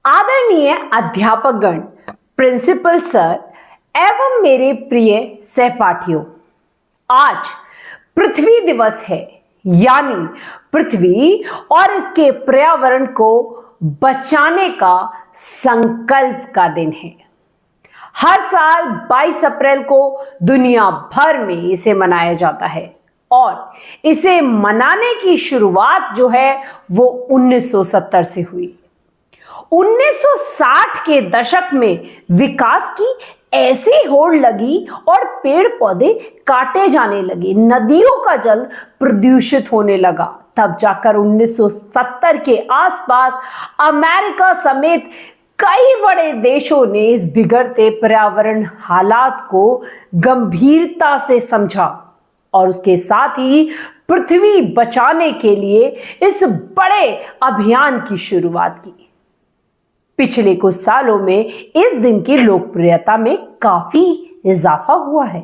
आदरणीय अध्यापकगण, principal sir एवं मेरे प्रिय सहपाठियों, आज पृथ्वी दिवस है। यानी पृथ्वी और इसके पर्यावरण को बचाने का संकल्प का दिन है। हर साल 22 अप्रैल को दुनिया भर में इसे मनाया जाता है और इसे मनाने की शुरुआत जो है वो 1970 से हुई। 1960 के दशक में विकास की ऐसी होड़ लगी और पेड़ पौधे काटे जाने लगे, नदियों का जल प्रदूषित होने लगा। तब जाकर 1970 के आसपास अमेरिका समेत कई बड़े देशों ने इस बिगड़ते पर्यावरण हालात को गंभीरता से समझा और उसके साथ ही पृथ्वी बचाने के लिए इस बड़े अभियान की शुरुआत की। पिछले कुछ सालों में इस दिन की लोकप्रियता में काफी इजाफा हुआ है।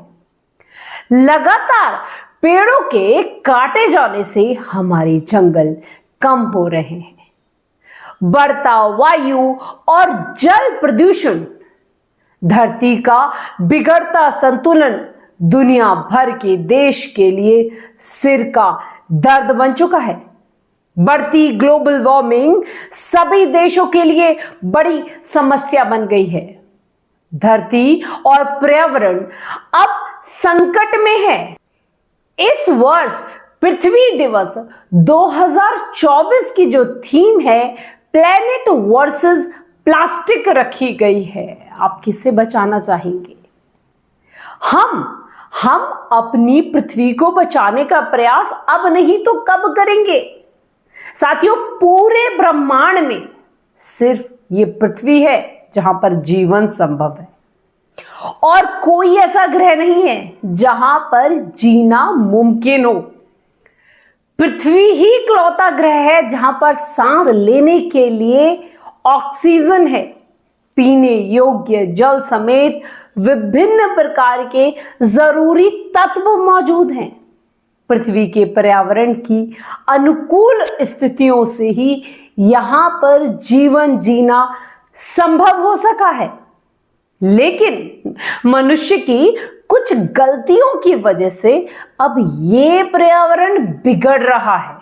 लगातार पेड़ों के काटे जाने से हमारे जंगल कम हो रहे हैं। बढ़ता वायु और जल प्रदूषण, धरती का बिगड़ता संतुलन दुनिया भर के देश के लिए सिर का दर्द बन चुका है। बढ़ती ग्लोबल वार्मिंग सभी देशों के लिए बड़ी समस्या बन गई है। धरती और पर्यावरण अब संकट में है। इस वर्ष पृथ्वी दिवस 2024 की जो थीम है प्लेनेट वर्सेस प्लास्टिक रखी गई है। आप किससे बचाना चाहेंगे? हम अपनी पृथ्वी को बचाने का प्रयास अब नहीं तो कब करेंगे? साथियों, पूरे ब्रह्मांड में सिर्फ ये पृथ्वी है जहां पर जीवन संभव है और कोई ऐसा ग्रह नहीं है जहां पर जीना मुमकिन हो। पृथ्वी ही इकलौता ग्रह है जहां पर सांस लेने के लिए ऑक्सीजन है, पीने योग्य जल समेत विभिन्न प्रकार के जरूरी तत्व मौजूद हैं। पृथ्वी के पर्यावरण की अनुकूल स्थितियों से ही यहां पर जीवन जीना संभव हो सका है। लेकिन मनुष्य की कुछ गलतियों की वजह से अब यह पर्यावरण बिगड़ रहा है।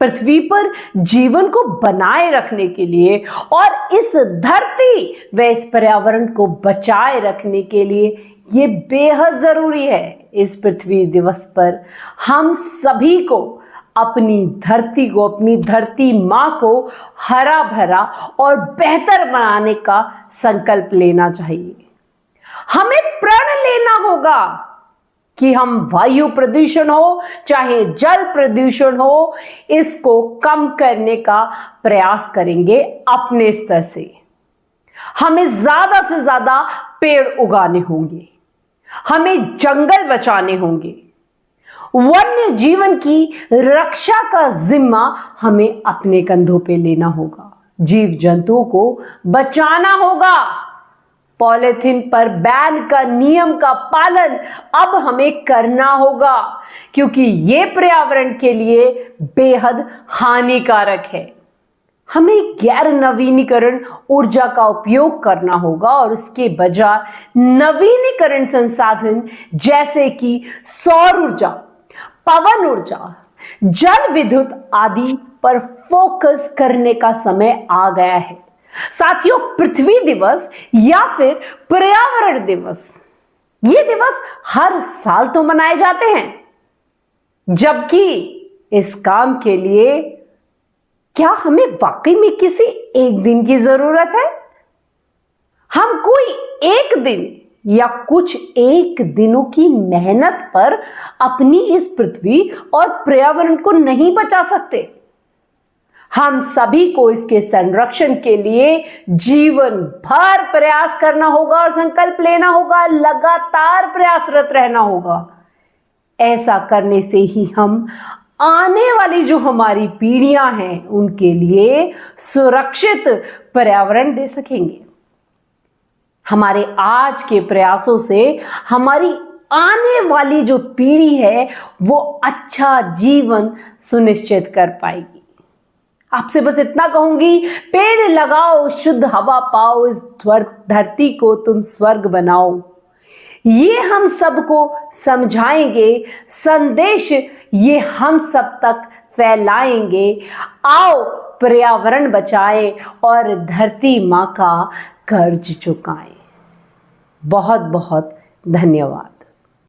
पृथ्वी पर जीवन को बनाए रखने के लिए और इस धरती व इस पर्यावरण को बचाए रखने के लिए ये बेहद जरूरी है। इस पृथ्वी दिवस पर हम सभी को अपनी धरती को, अपनी धरती मां को हरा भरा और बेहतर बनाने का संकल्प लेना चाहिए। हमें प्रण लेना होगा कि हम वायु प्रदूषण हो चाहे जल प्रदूषण हो, इसको कम करने का प्रयास करेंगे अपने स्तर से। हमें ज्यादा से ज्यादा पेड़ उगाने होंगे, हमें जंगल बचाने होंगे, वन्य जीवन की रक्षा का जिम्मा हमें अपने कंधों पे लेना होगा, जीव जंतुओं को बचाना होगा। पॉलीथीन पर बैन का नियम का पालन अब हमें करना होगा क्योंकि यह पर्यावरण के लिए बेहद हानिकारक है। हमें गैर नवीनीकरण ऊर्जा का उपयोग करना होगा और उसके बजाय नवीनीकरण संसाधन जैसे कि सौर ऊर्जा, पवन ऊर्जा, जल विद्युत आदि पर फोकस करने का समय आ गया है। साथियों, पृथ्वी दिवस या फिर पर्यावरण दिवस, ये दिवस हर साल तो मनाए जाते हैं, जबकि इस काम के लिए क्या हमें वाकई में किसी एक दिन की जरूरत है? हम कोई एक दिन या कुछ एक दिनों की मेहनत पर अपनी इस पृथ्वी और पर्यावरण को नहीं बचा सकते। हम सभी को इसके संरक्षण के लिए जीवन भर प्रयास करना होगा और संकल्प लेना होगा, लगातार प्रयासरत रहना होगा। ऐसा करने से ही हम आने वाली जो हमारी पीढ़ियां हैं उनके लिए सुरक्षित पर्यावरण दे सकेंगे। हमारे आज के प्रयासों से हमारी आने वाली जो पीढ़ी है वो अच्छा जीवन सुनिश्चित कर पाएगी। आपसे बस इतना कहूंगी, पेड़ लगाओ, शुद्ध हवा पाओ, इस धरती को तुम स्वर्ग बनाओ। ये हम सबको समझाएंगे, संदेश ये हम सब तक फैलाएंगे। आओ पर्यावरण बचाएं और धरती मां का कर्ज चुकाएं। बहुत बहुत धन्यवाद।